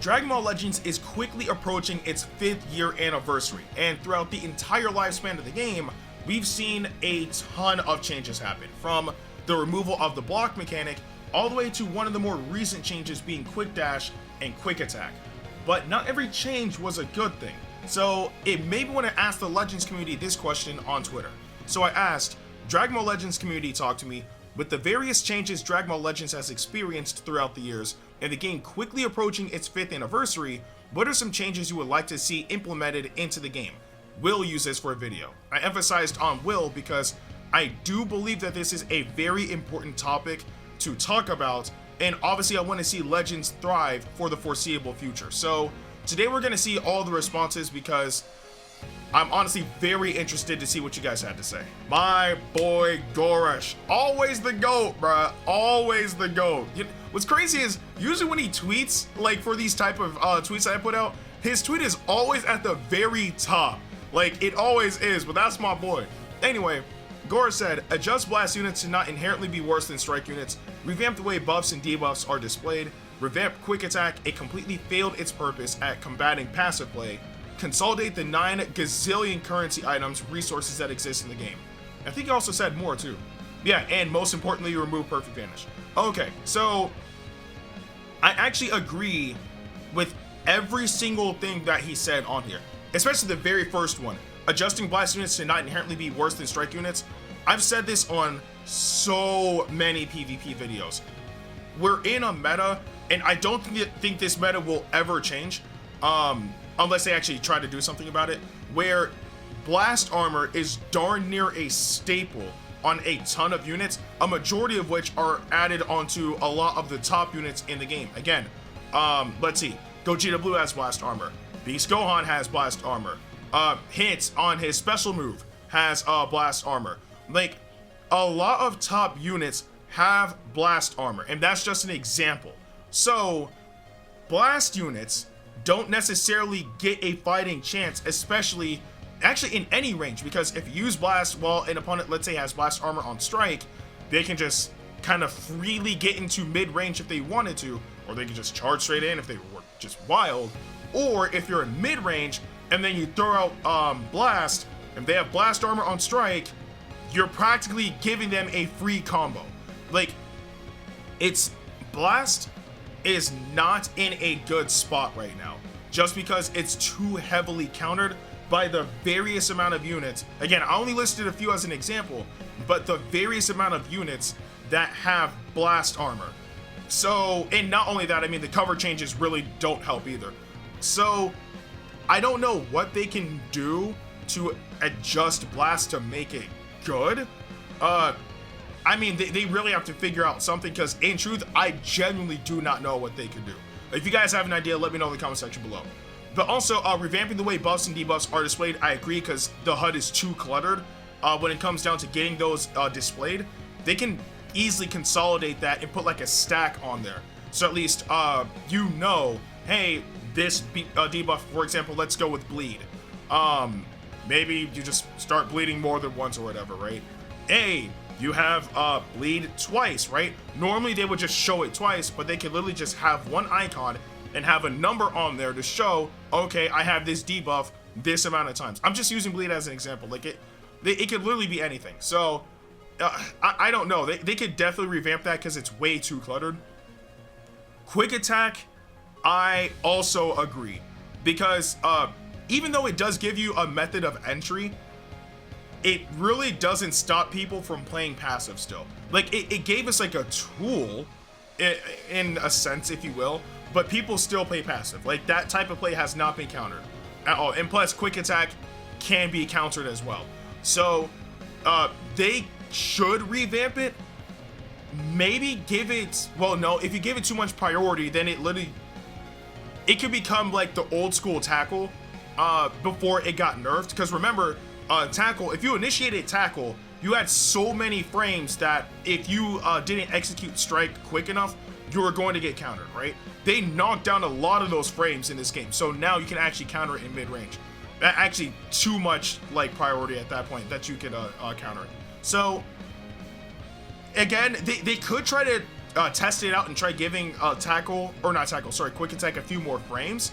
Dragon Ball Legends is quickly approaching its 5th year anniversary, and throughout the entire lifespan of the game, we've seen a ton of changes happen, from the removal of the block mechanic all the way to one of the more recent changes being Quick Dash and Quick Attack. But not every change was a good thing, so it made me want to ask the Legends community this question on Twitter. So I asked, Dragon Ball Legends community, talk to me. With the various changes Dragon Ball Legends has experienced throughout the years, and the game quickly approaching its 5th anniversary, what are some changes you would like to see implemented into the game? Will use this for a video. I emphasized on will because I do believe that this is a very important topic to talk about, and obviously I want to see Legends thrive for the foreseeable future. So today we're going to see all the responses because I'm honestly very interested to see what you guys had to say. My boy Goresh, always the GOAT, bruh, always the GOAT. What's crazy is usually when he tweets, like for these type of tweets that I put out, his tweet is always at the very top. Like it always is, but that's my boy. Anyway, Gore said, adjust blast units to not inherently be worse than strike units, revamp the way buffs and debuffs are displayed, revamp quick attack, it completely failed its purpose at combating passive play, consolidate the 9 gazillion currency items, resources that exist in the game. I think he also said more too. Yeah, and most importantly, remove perfect vanish. Okay, so I actually agree with every single thing that he said on here, especially the very first one. Adjusting blast units to not inherently be worse than strike units. I've said this on so many PvP videos. We're in a meta, and I don't think this meta will ever change, unless they actually try to do something about it, where blast armor is darn near a staple on a ton of units, a majority of which are added onto a lot of the top units in the game. Again, let's see, Gogeta Blue has blast armor, Beast Gohan has blast armor, Hint on his special move has blast armor. Like, a lot of top units have blast armor, and that's just an example. So blast units don't necessarily get a fighting chance, especially actually in any range, because if you use blast while an opponent, let's say, has blast armor on strike, they can just kind of freely get into mid-range if they wanted to, or they can just charge straight in if they were just wild. Or if you're in mid-range and then you throw out blast, and they have blast armor on strike, you're practically giving them a free combo. Like, it's blast is not in a good spot right now, just because it's too heavily countered by the various amount of units. Again, I only listed a few as an example, but the various amount of units that have blast armor. So, and not only that, I mean, the cover changes really don't help either. So I don't know what they can do to adjust blast to make it good. I mean, they really have to figure out something, because in truth, I genuinely do not know what they can do. If you guys have an idea, let me know in the comment section below. But also, revamping the way buffs and debuffs are displayed, I agree, because the HUD is too cluttered when it comes down to getting those displayed. They can easily consolidate that and put like a stack on there. So at least, you know, hey, this debuff, for example, let's go with bleed. Maybe you just start bleeding more than once or whatever, right? Hey, you have bleed twice, right? Normally they would just show it twice, but they could literally just have one icon and have a number on there to show, okay, I have this debuff this amount of times. I'm just using bleed as an example. Like it could literally be anything. So I don't know. They could definitely revamp that because it's way too cluttered. Quick attack, I also agree, because even though it does give you a method of entry, it really doesn't stop people from playing passive still. Like, it gave us like a tool in a sense, if you will, but people still play passive. Like, that type of play has not been countered at all. And plus, quick attack can be countered as well. So they should revamp it. Maybe give it, well, no, if you give it too much priority, then it could become like the old school tackle before it got nerfed. Because remember, tackle, if you initiated tackle, you had so many frames that if you didn't execute strike quick enough, you were going to get countered, right? They knocked down a lot of those frames in this game, so now you can actually counter it in mid-range. Actually, too much like priority at that point that you could counter it. So again, they could try to test it out and try giving quick attack a few more frames,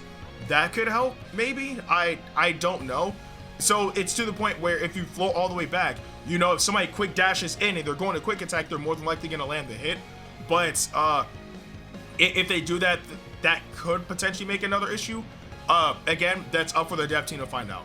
that could help maybe. I don't know. So it's to the point where if you float all the way back, you know, if somebody quick dashes in and they're going to quick attack, they're more than likely going to land the hit. But if they do that, that could potentially make another issue. Again, that's up for the dev team to find out.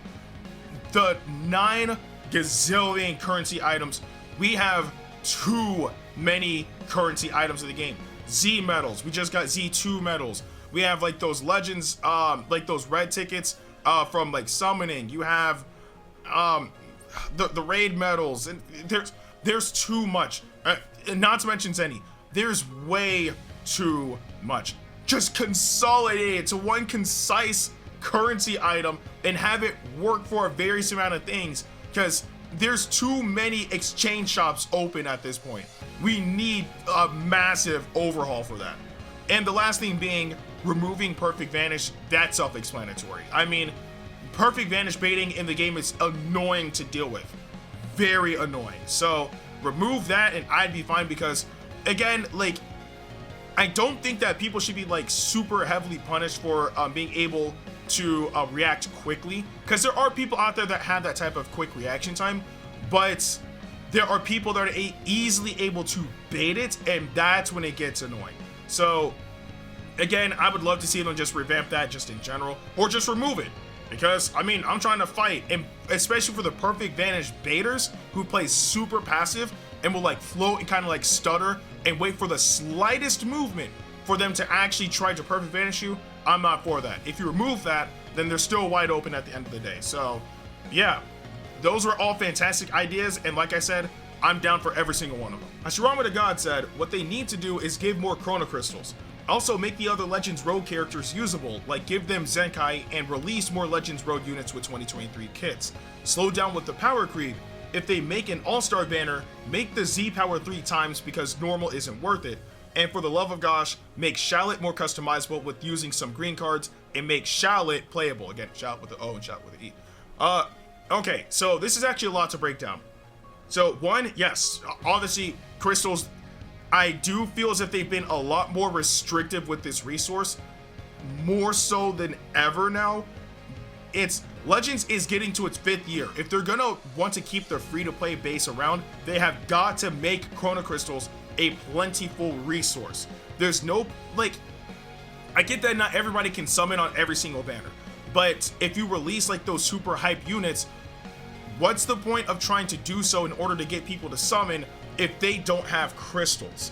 The 9 gazillion currency items, we have too many currency items in the game. Z medals, we just got Z2 medals. We have like those legends, like those red tickets from like summoning. You have the raid medals, and there's too much. Not to mention Zenny, there's way too much. Just consolidate it to one concise currency item and have it work for a various amount of things, because there's too many exchange shops open at this point. We need a massive overhaul for that. And the last thing being removing Perfect Vanish. That's self-explanatory. I mean, Perfect Vanish baiting in the game is annoying to deal with. Very annoying. So remove that and I'd be fine, because again, like, I don't think that people should be like super heavily punished for being able to react quickly, because there are people out there that have that type of quick reaction time, but there are people that are easily able to bait it, and that's when it gets annoying. So again, I would love to see them just revamp that just in general, or just remove it, because I mean, I'm trying to fight, and especially for the Perfect Vanish baiters who play super passive and will like float and kind of like stutter and wait for the slightest movement for them to actually try to Perfect Vanish you. I'm not for that. If you remove that, then they're still wide open at the end of the day. So yeah, those were all fantastic ideas, and like I said, I'm down for every single one of them. Hashirama the God said, what they need to do is give more Chrono Crystals. Also make the other Legends Road characters usable, like give them Zenkai, and release more Legends Road units with 2023 kits. Slow down with the power creep. If they make an All-Star banner, make the Z power 3 times, because normal isn't worth it. And for the love of gosh, make Shallot more customizable with using some green cards, and make Shallot playable. Again, Shallot with the O and Shallot with the E. Okay, so this is actually a lot to break down. So one, yes, obviously crystals, I do feel as if they've been a lot more restrictive with this resource, more so than ever now. It's Legends is getting to its 5th year. If they're gonna want to keep their free-to-play base around, they have got to make Chrono Crystals a plentiful resource. There's no, like, I get that not everybody can summon on every single banner, but if you release like those super hype units, what's the point of trying to do so in order to get people to summon if they don't have crystals?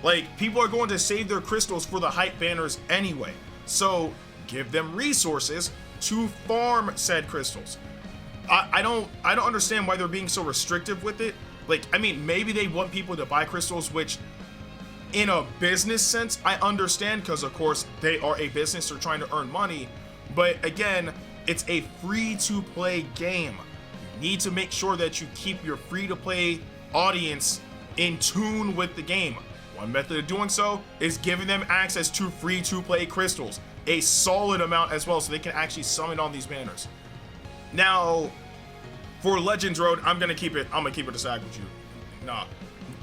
Like, people are going to save their crystals for the hype banners anyway, so give them resources to farm said crystals. I don't understand why they're being so restrictive with it. Like, I mean, maybe they want people to buy crystals, which in a business sense, I understand, because of course they are a business, they're trying to earn money. But again, it's a free-to-play game. You need to make sure that you keep your free-to-play audience in tune with the game. One method of doing so is giving them access to free-to-play crystals, a solid amount as well, so they can actually summon on these banners. Now, for Legends Road, I'm gonna keep it a stack with you. Nah,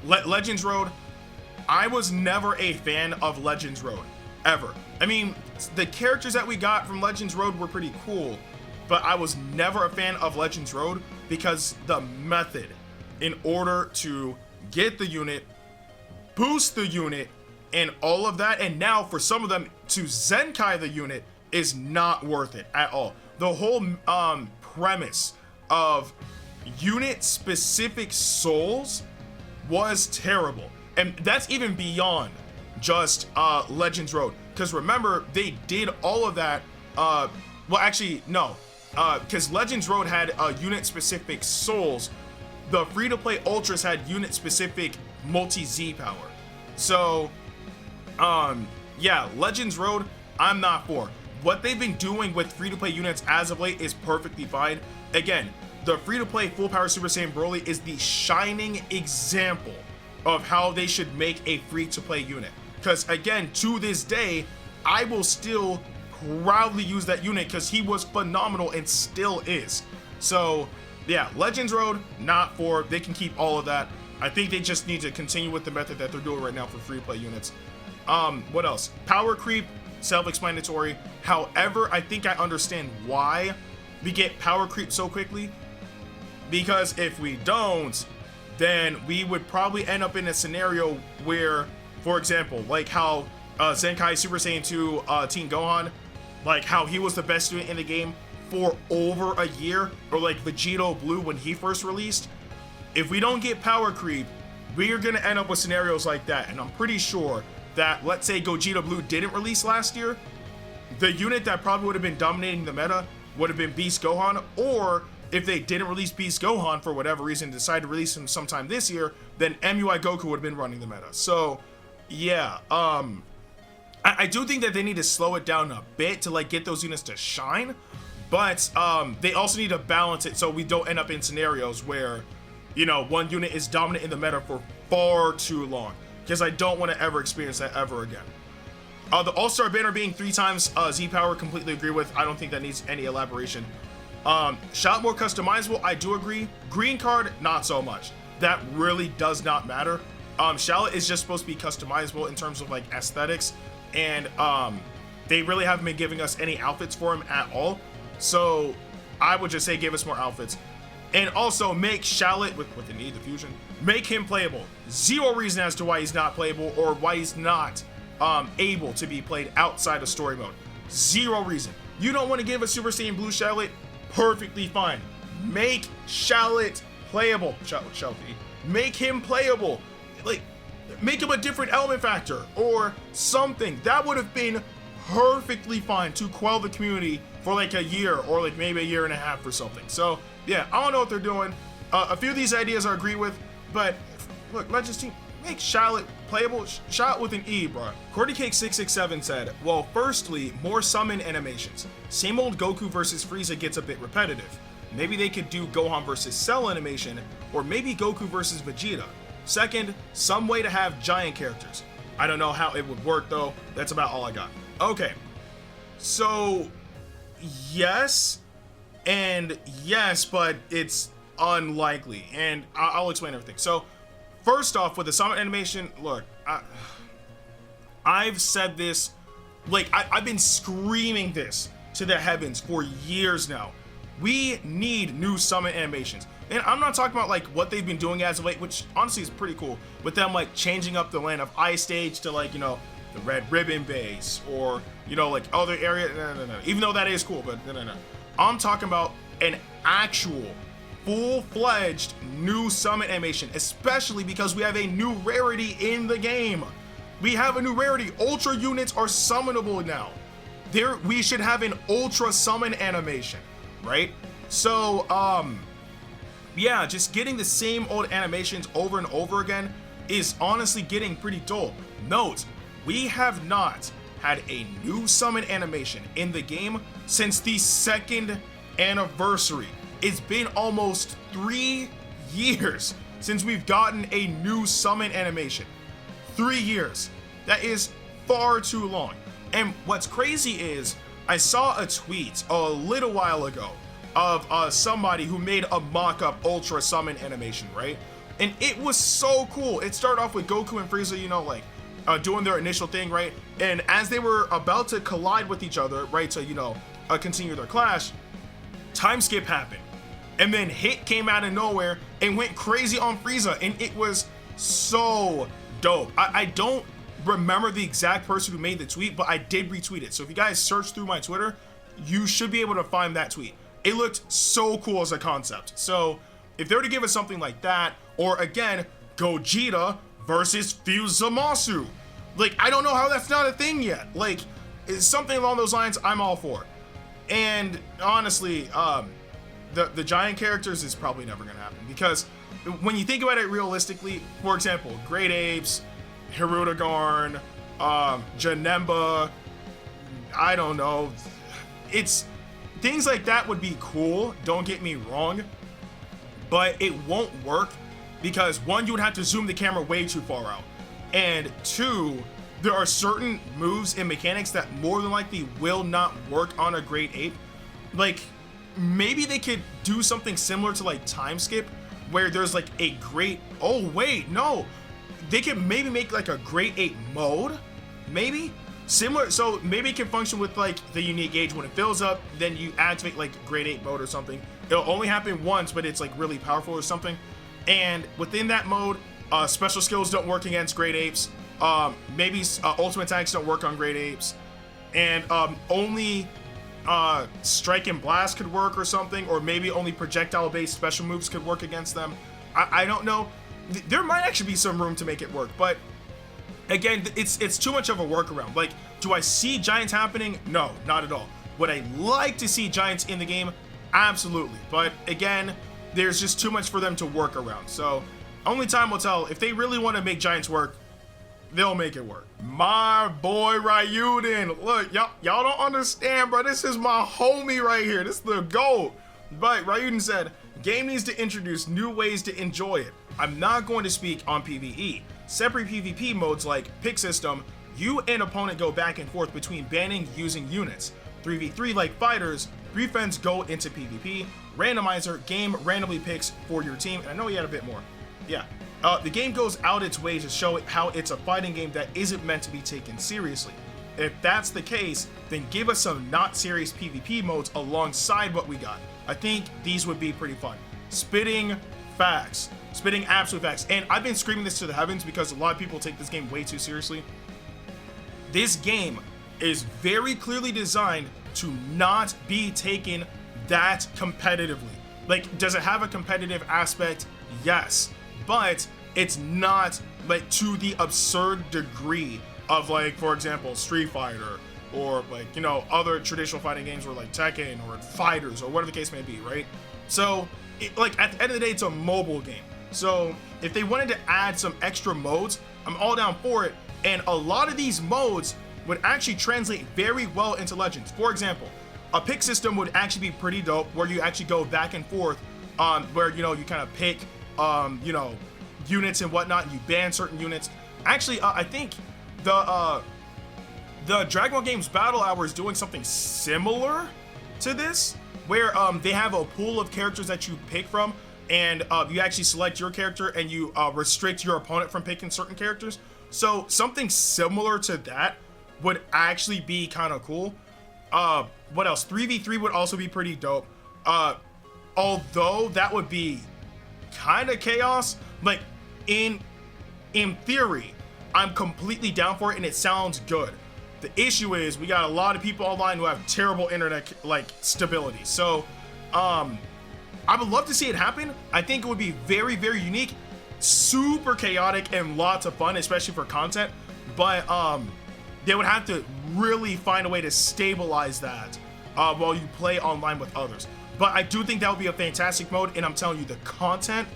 Legends Road, I was never a fan of Legends Road, ever. I mean, the characters that we got from Legends Road were pretty cool, but I was never a fan of Legends Road because the method in order to get the unit, boost the unit, and all of that, and now for some of them to Zenkai the unit, is not worth it at all. The whole premise of unit specific souls was terrible, and that's even beyond just Legends Road, because remember, they did all of that, well actually no, because Legends Road had unit specific souls. The free-to-play ultras had unit specific multi-Z power. So yeah, Legends Road, I'm not for. What they've been doing with free-to-play units as of late is perfectly fine. Again, the free-to-play full power Super Saiyan Broly is the shining example of how they should make a free-to-play unit. Because again, to this day, I will still proudly use that unit because he was phenomenal and still is. So yeah, Legends Road, not for. They can keep all of that. I think they just need to continue with the method that they're doing right now for free play units. What else? Power creep, self-explanatory. However, I think I understand why we get power creep so quickly, because if we don't, then we would probably end up in a scenario where, for example, like how Zenkai Super Saiyan 2 Teen Gohan, like how he was the best student in the game for over a year, or like Vegito Blue when he first released. If we don't get power creep, we are going to end up with scenarios like that. And I'm pretty sure that, let's say Gogeta Blue didn't release last year, the unit that probably would have been dominating the meta would have been Beast Gohan. Or if they didn't release Beast Gohan for whatever reason, decide to release him sometime this year, then MUI Goku would have been running the meta. So yeah, I do think that they need to slow it down a bit to like get those units to shine, but they also need to balance it so we don't end up in scenarios where, you know, one unit is dominant in the meta for far too long, because I don't want to ever experience that ever again. The All-Star banner being 3 times Z power, completely agree with. I don't think that needs any elaboration. Shot more customizable, I do agree. Green card, not so much. That really does not matter. Shallot is just supposed to be customizable in terms of like aesthetics, and they really haven't been giving us any outfits for him at all. So I would just say give us more outfits. And also make Shallot, with the need, the fusion, make him playable. Zero reason as to why he's not playable or why he's not able to be played outside of story mode. Zero reason. You don't want to give a Super Saiyan Blue Shallot? Perfectly fine. Make Shallot playable. Shallot. Make him playable. Like, make him a different element factor or something. That would have been perfectly fine to quell the community for like a year or like maybe a year and a half or something. So yeah, I don't know what they're doing. A few of these ideas I agree with, but look, Legends team, make Shallot playable. Shot with an E, bro. CordyCake667 said, well, firstly, more summon animations. Same old Goku versus Frieza gets a bit repetitive. Maybe they could do Gohan versus Cell animation, or maybe Goku versus Vegeta. Second, some way to have giant characters. I don't know how it would work though. That's about all I got. Okay, so yes and yes, but it's unlikely, and I'll explain everything. So first off, with the summon animation, look, I've said this, like I've been screaming this to the heavens for years now. We need new summon animations. And I'm not talking about like what they've been doing as of late, which honestly is pretty cool, with them like changing up the Land of Ice stage to like, you know, the Red Ribbon base, or, you know, like other area. No. Even though that is cool, but no. I'm talking about an actual full-fledged new summon animation, especially because we have a new rarity in the game. We have a new rarity. Ultra units are summonable now. We should have an ultra summon animation, right? So yeah, just getting the same old animations over and over again is honestly getting pretty dull. Note, we have not had a new summon animation in the game since the 2nd anniversary. It's been almost 3 years since we've gotten a new summon animation. 3 years. That is far too long. And what's crazy is, I saw a tweet a little while ago of somebody who made a mock-up ultra summon animation, right? And it was so cool. It started off with Goku and Frieza, you know, like doing their initial thing, right? And as they were about to collide with each other, right, to, you know, continue their clash, time skip happened. And then Hit came out of nowhere and went crazy on Frieza, and it was so dope. I don't remember the exact person who made the tweet, but I did retweet it. So if you guys search through my Twitter, you should be able to find that tweet. It looked so cool as a concept. So if they were to give us something like that, or again, Gogeta versus Fuse Zamasu, like, I don't know how that's not a thing yet. Like, it's something along those lines, I'm all for. And honestly, the giant characters is probably never gonna happen, because when you think about it realistically, for example, Great Apes, Hirudegarn, Janemba, I don't know, it's things like that would be cool, don't get me wrong, but it won't work because, one, you would have to zoom the camera way too far out, and two, there are certain moves and mechanics that more than likely will not work on a Great Ape. Like, maybe they could do something similar to like time skip, where there's like a great, oh wait, no, they can maybe make like a grade 8 mode, maybe similar. So maybe it can function with like the unique gauge. When it fills up, then you activate like grade 8 mode or something. It'll only happen once, but it's like really powerful or something. And within that mode, special skills don't work against grade 8s. Maybe ultimate attacks don't work on grade 8s, and only strike and blast could work or something, or maybe only projectile based special moves could work against them. I don't know. There might actually be some room to make it work, but again, it's too much of a workaround. Like, do I see giants happening? No, not at all. Would I like to see giants in the game? Absolutely. But again, there's just too much for them to work around. So only time will tell. If they really want to make giants work, they'll make it work. My boy Jordyn, look, y'all don't understand, bro. This is my homie right here. This is the GOAT. But Jordyn said, game needs to introduce new ways to enjoy it. I'm not going to speak on PvE. Separate PvP modes like pick system, you and opponent go back and forth between banning using units. 3v3 like fighters, 3 friends go into PvP. Randomizer, game randomly picks for your team. And I know he had a bit more. Yeah. The game goes out its way to show how it's a fighting game that isn't meant to be taken seriously. If that's the case, then give us some not serious PvP modes alongside what we got. I think these would be pretty fun. Spitting facts. Spitting absolute facts. And I've been screaming this to the heavens because a lot of people take this game way too seriously. This game is very clearly designed to not be taken that competitively. Like, does it have a competitive aspect? Yes. But it's not like to the absurd degree of, like, for example, Street Fighter, or like, you know, other traditional fighting games, or like Tekken or Fighters or whatever the case may be, right? So like at the end of the day, it's a mobile game. So if they wanted to add some extra modes, I'm all down for it. And a lot of these modes would actually translate very well into Legends. For example, a pick system would actually be pretty dope, where you actually go back and forth, where, you know, you kind of pick you know, units and whatnot, and you ban certain units. Actually, I think the Dragon Ball Games Battle Hour is doing something similar to this, where they have a pool of characters that you pick from, and you actually select your character, and you restrict your opponent from picking certain characters. So something similar to that would actually be kind of cool. What else? 3v3 would also be pretty dope. Although that would be kind of chaos. Like, in theory, I'm completely down for it, and it sounds good. The issue is we got a lot of people online who have terrible internet like stability. So I would love to see it happen. I think it would be very, very unique, super chaotic, and lots of fun, especially for content. But they would have to really find a way to stabilize that while you play online with others. But I do think that would be a fantastic mode, and I'm telling you, the content,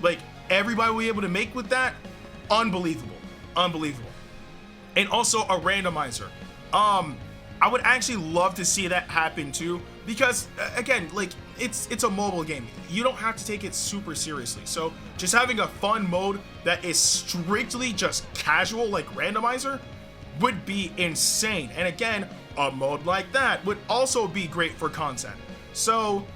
like, everybody will be able to make with that, unbelievable. Unbelievable. And also a randomizer. I would actually love to see that happen too, because again, like, it's a mobile game. You don't have to take it super seriously. So just having a fun mode that is strictly just casual, like randomizer, would be insane. And again, a mode like that would also be great for content. So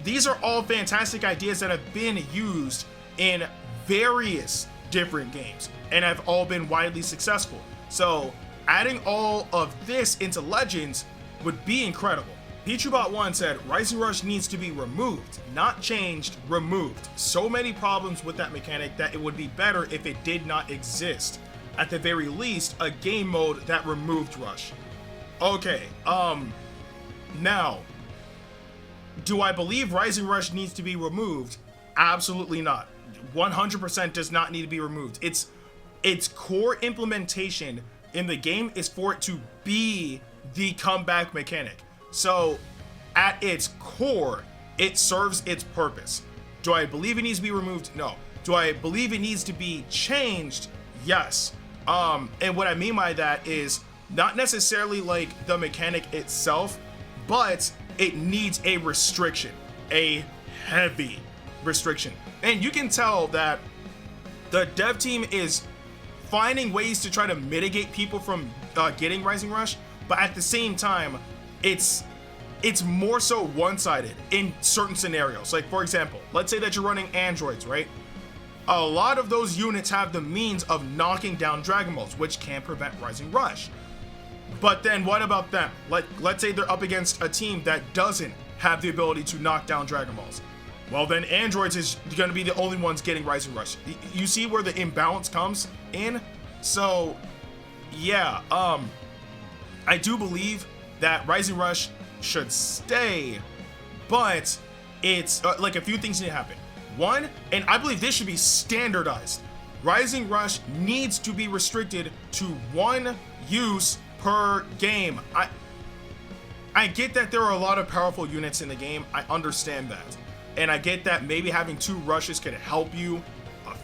these are all fantastic ideas that have been used in various different games and have all been widely successful. So adding all of this into Legends would be incredible. Pichubot1 said, Rising Rush needs to be removed, not changed, removed. So many problems with that mechanic that it would be better if it did not exist. At the very least, a game mode that removed Rush. Okay, now, do I believe Rising Rush needs to be removed? Absolutely not. 100% does not need to be removed. Its core implementation in the game is for it to be the comeback mechanic. So at its core, it serves its purpose. Do I believe it needs to be removed? No. Do I believe it needs to be changed? Yes. And what I mean by that is not necessarily like the mechanic itself, but it needs a restriction, a heavy restriction. And you can tell that the dev team is finding ways to try to mitigate people from getting Rising Rush, but at the same time, it's it's more so one-sided in certain scenarios. Like, for example, let's say that you're running androids, right? A lot of those units have the means of knocking down Dragon Balls, which can prevent Rising Rush. But then what about them? Let's say they're up against a team that doesn't have the ability to knock down Dragon Balls. Well, then androids is going to be the only ones getting Rising Rush. You see where the imbalance comes in? So, yeah, I do believe that Rising Rush should stay, but it's like a few things need to happen. One, and I believe this should be standardized, Rising Rush needs to be restricted to 1 use per game. I get that there are a lot of powerful units in the game. I understand that. And I get that maybe having 2 rushes could help you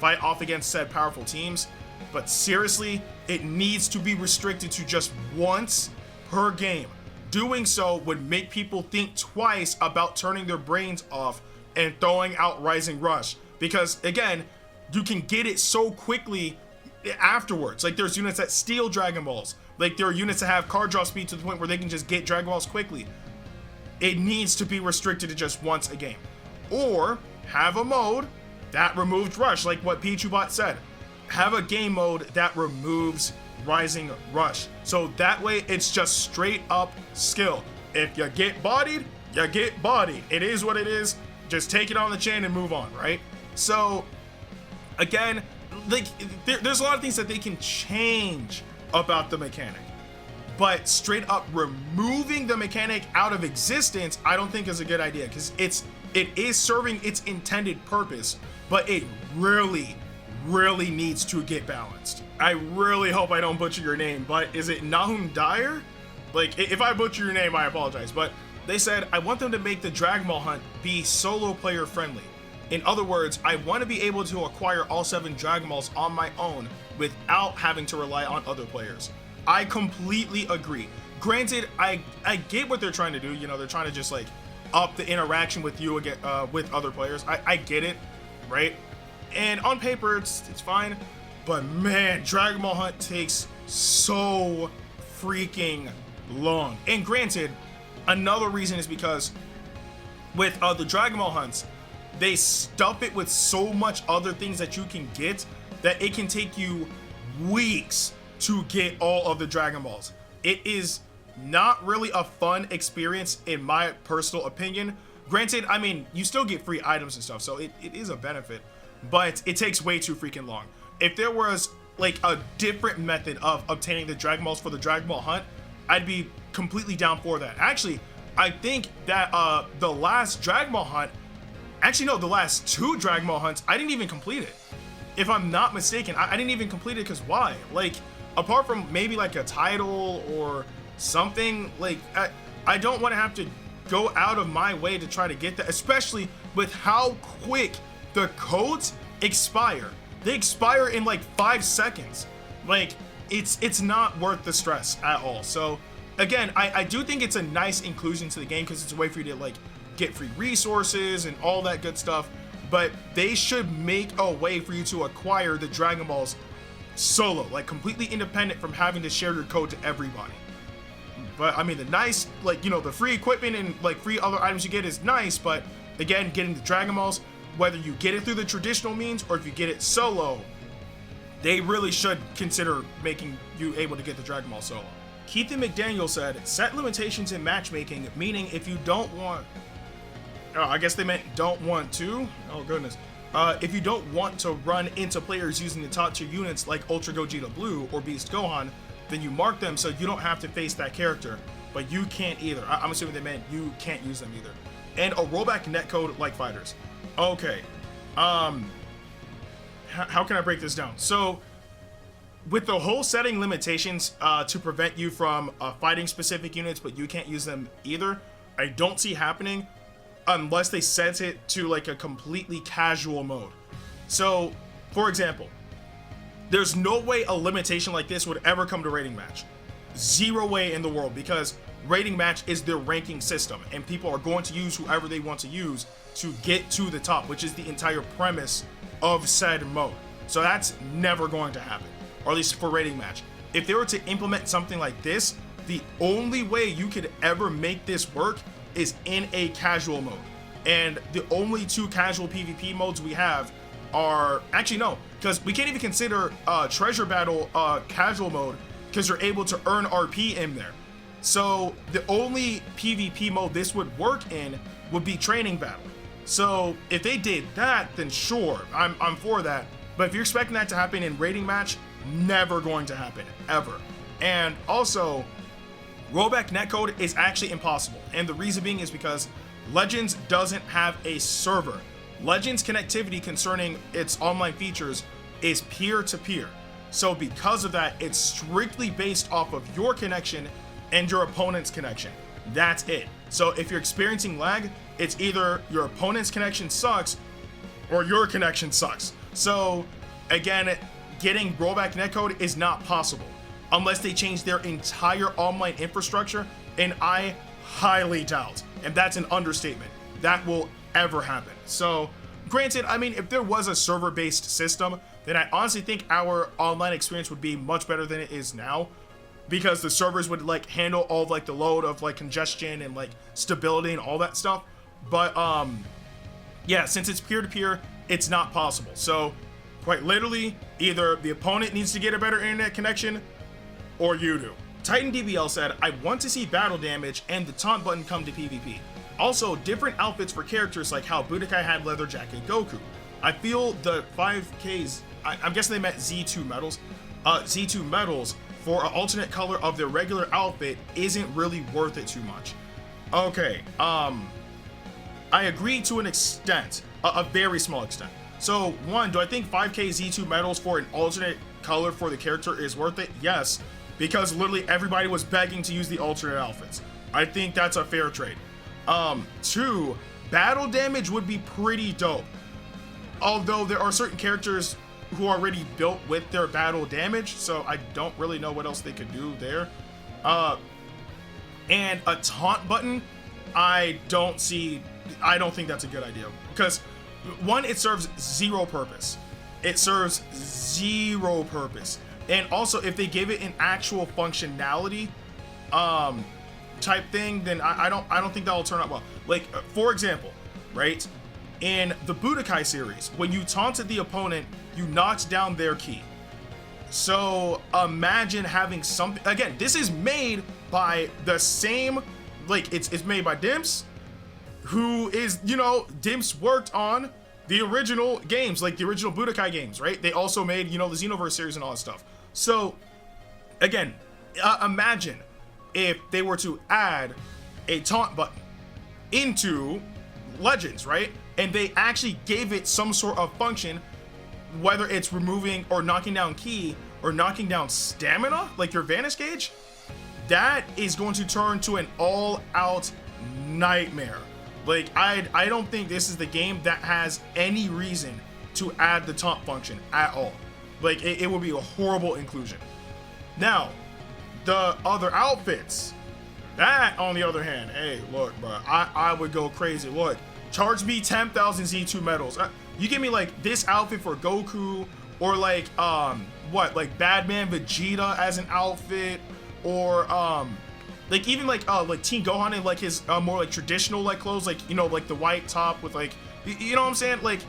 fight off against said powerful teams. But seriously, it needs to be restricted to just once per game. Doing so would make people think twice about turning their brains off and throwing out Rising Rush. Because again, you can get it so quickly afterwards. Like, there's units that steal Dragon Balls. Like, there are units that have card draw speed to the point where they can just get Dragon Balls quickly. It needs to be restricted to just once a game. Or have a mode that removes Rush, like what PichuBot said. Have a game mode that removes Rising Rush. So that way it's just straight up skill. If you get bodied, you get bodied. It is what it is. Just take it on the chin and move on, right? So again, like, there's a lot of things that they can change about the mechanic, but straight up removing the mechanic out of existence, I don't think is a good idea, because it is serving its intended purpose, but it really needs to get balanced. I really hope I don't butcher your name, but is it Nahum Dyer? Like, if I butcher your name, I apologize, but they said, I want them to make the Dragon Ball hunt be solo player friendly. In other words, I want to be able to acquire all 7 Dragon Balls on my own without having to rely on other players. I completely agree. Granted, I get what they're trying to do. You know, they're trying to just like up the interaction with you again, with other players. I get it, right? And on paper, it's fine. But man, Dragon Ball Hunt takes so freaking long. And granted, another reason is because with the Dragon Ball Hunts, they stuff it with so much other things that you can get that it can take you weeks to get all of the Dragon Balls. It is not really a fun experience in my personal opinion. Granted, I mean, you still get free items and stuff, so it is a benefit, but it takes way too freaking long. If there was like a different method of obtaining the Dragon Balls for the Dragon Ball Hunt, I'd be completely down for that. Actually, I think that the last Dragon Ball Hunt, actually no, the last 2 Dragon Ball Hunts, I didn't even complete it. If I'm not mistaken, I didn't even complete it, because why? Like, apart from maybe like a title or something, like, I don't want to have to go out of my way to try to get that, especially with how quick the codes expire. They expire in like 5 seconds. Like, it's not worth the stress at all. So again, I do think it's a nice inclusion to the game, because it's a way for you to like get free resources and all that good stuff, but they should make a way for you to acquire the Dragon Balls solo, like completely independent from having to share your code to everybody. But I mean, the nice, like, you know, the free equipment and like free other items you get is nice, but again, getting the Dragon Balls, whether you get it through the traditional means or if you get it solo, they really should consider making you able to get the Dragon Ball solo. Keithan McDaniel said, set limitations in matchmaking, meaning if you don't want, I guess they meant don't want to, oh goodness. If you don't want to run into players using the top tier units like Ultra Gogeta Blue or Beast Gohan, then you mark them so you don't have to face that character, but you can't either. I'm assuming they meant you can't use them either. And a rollback netcode like fighters. Okay, how can I break this down? So with the whole setting limitations to prevent you from fighting specific units, but you can't use them either, I don't see happening unless they set it to like a completely casual mode. So, for example, there's no way a limitation like this would ever come to rating match. Zero way in the world, because rating match is their ranking system, and people are going to use whoever they want to use to get to the top, which is the entire premise of said mode. So that's never going to happen, or at least for rating match. If they were to implement something like this, the only way you could ever make this work is in a casual mode. And the only 2 casual PvP modes we have are, actually no, because we can't even consider treasure battle casual mode, because you're able to earn RP in there. So the only PvP mode this would work in would be training battle. So if they did that, then sure, I'm for that. But if you're expecting that to happen in rating match, never going to happen, ever. And also, rollback netcode is actually impossible. And the reason being is because Legends doesn't have a server. Legends connectivity concerning its online features is peer-to-peer. So because of that, it's strictly based off of your connection and your opponent's connection. That's it. So if you're experiencing lag, it's either your opponent's connection sucks or your connection sucks. So again, getting rollback netcode is not possible unless they change their entire online infrastructure, and I highly doubt, and that's an understatement, that will ever happen. So granted, I mean, if there was a server-based system, then I honestly think our online experience would be much better than it is now, because the servers would like handle all of like the load of like congestion and like stability and all that stuff. But yeah, since it's peer-to-peer, it's not possible. So quite literally, either the opponent needs to get a better internet connection or you do. Titan DBL said, I want to see battle damage and the taunt button come to PvP. Also, different outfits for characters like how Budokai had leather jacket Goku. I feel the 5Ks, I'm guessing they meant Z2 medals. Z2 medals for an alternate color of their regular outfit isn't really worth it too much. Okay, I agree to an extent, a very small extent. So one, do I think 5K Z2 medals for an alternate color for the character is worth it? Yes, because literally everybody was begging to use the alternate outfits. I think that's a fair trade. Two, battle damage would be pretty dope. Although there are certain characters who are already built with their battle damage, so I don't really know what else they could do there. And a taunt button, I don't think that's a good idea. Because one, it serves zero purpose. It serves zero purpose. And also, if they give it an actual functionality type thing, then I don't think that will turn out well. Like, for example, right? In the Budokai series, when you taunted the opponent, you knocked down their ki. So imagine having something, again, this is made by the same, like, it's made by Dimps, who is, you know, Dimps worked on the original games, like the original Budokai games, right? They also made, you know, the Xenoverse series and all that stuff. So again, imagine if they were to add a taunt button into Legends, right? And they actually gave it some sort of function, whether it's removing or knocking down ki or knocking down stamina, like your Vanish gauge, that is going to turn to an all-out nightmare. Like, I don't think this is the game that has any reason to add the taunt function at all. Like, it would be a horrible inclusion. Now, the other outfits, that on the other hand, hey, look, bro, I would go crazy. Look, charge me 10,000 Z2 medals. You give me like this outfit for Goku, or like like Badman Vegeta as an outfit, or like even like Teen Gohan in like his more like traditional like clothes, like, you know, like the white top with like, you know what I'm saying? Like,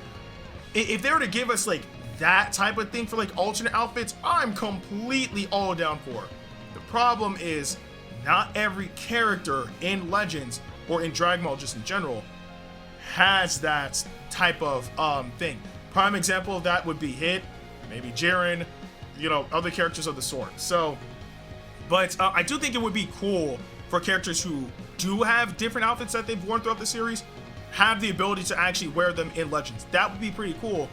if they were to give us like that type of thing for like alternate outfits, I'm completely all down for. The problem is, not every character in Legends or in Dragon Ball just in general has that type of thing. Prime example of that would be Hit, maybe Jiren, you know, other characters of the sort. So, but I do think it would be cool for characters who do have different outfits that they've worn throughout the series, have the ability to actually wear them in Legends. That would be pretty cool.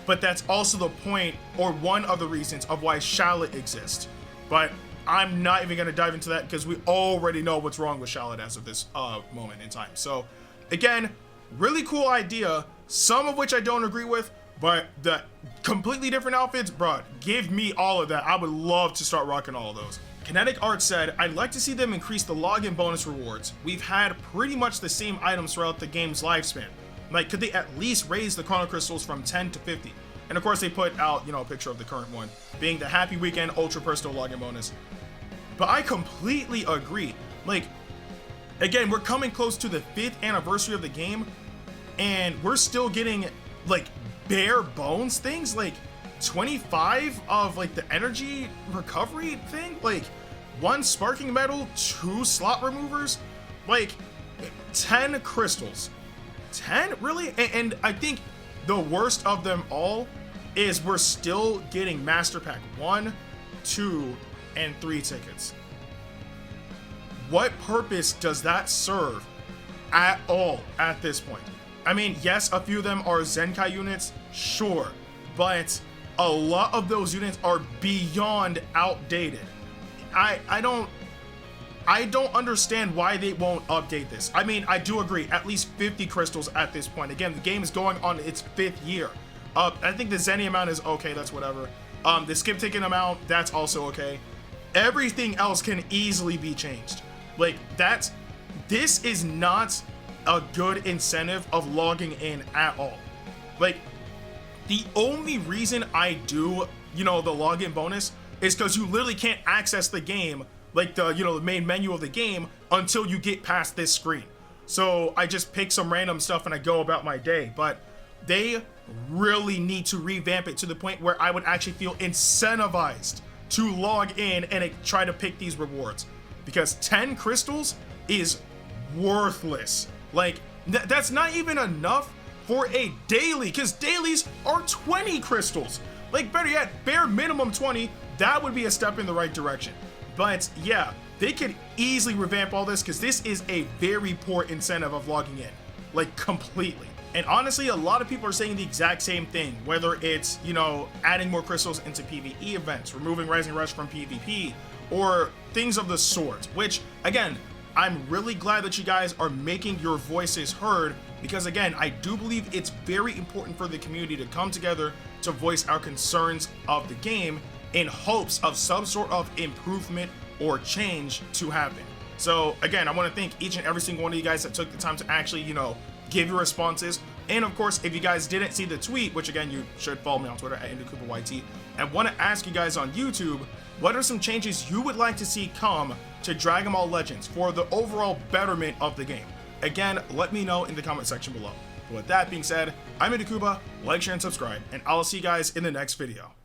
But that's also the point, or one of the reasons of why Shallot exists. But I'm not even going to dive into that because we already know what's wrong with Shallot as of this moment in time. So again, really cool idea, some of which I don't agree with, but the completely different outfits, bro, give me all of that. I would love to start rocking all of those. Kinetic Art said, I'd like to see them increase the login bonus rewards. We've had pretty much the same items throughout the game's lifespan. Like, could they at least raise the Chrono Crystals from 10 to 50? And of course they put out, you know, a picture of the current one, being the Happy Weekend Ultra Personal Login Bonus. But I completely agree. Like, Again, we're coming close to the 5th anniversary of the game, and we're still getting like bare bones things, like 25 of like the energy recovery thing, like 1 sparking metal, 2 slot removers, like 10 crystals. 10 really? And I think the worst of them all is we're still getting master pack 1, 2, and 3 tickets. What purpose does that serve at all at this point? I mean, yes, a few of them are Zenkai units, sure, but a lot of those units are beyond outdated. I don't understand why they won't update this. I mean, I do agree, at least 50 crystals at this point. Again, the game is going on its 5th year. I think the Zenny amount is okay, that's whatever. The skip ticket amount, that's also okay. Everything else can easily be changed. Like, this is not a good incentive of logging in at all. Like, the only reason I do, the login bonus is because you literally can't access the game, like the main menu of the game, until you get past this screen. So I just pick some random stuff and I go about my day. But they really need to revamp it to the point where I would actually feel incentivized to log in and try to pick these rewards, because 10 crystals is worthless. Like, that's not even enough for a daily, because dailies are 20 crystals. Like, better yet, bare minimum 20. That would be a step in the right direction. But yeah, they could easily revamp all this, because this is a very poor incentive of logging in, like, completely. And honestly, a lot of people are saying the exact same thing, whether it's, adding more crystals into PvE events, removing Rising Rush from PvP, or things of the sort, which, again, I'm really glad that you guys are making your voices heard, because again, I do believe it's very important for the community to come together to voice our concerns of the game in hopes of some sort of improvement or change to happen. So again, I want to thank each and every single one of you guys that took the time to actually, give your responses. And of course, if you guys didn't see the tweet, which again, you should follow me on Twitter at NdukaubaYT, I want to ask you guys on YouTube, what are some changes you would like to see come to Dragon Ball Legends for the overall betterment of the game? Again, let me know in the comment section below. But with that being said, I'm Ndukauba, like, share, and subscribe, and I'll see you guys in the next video.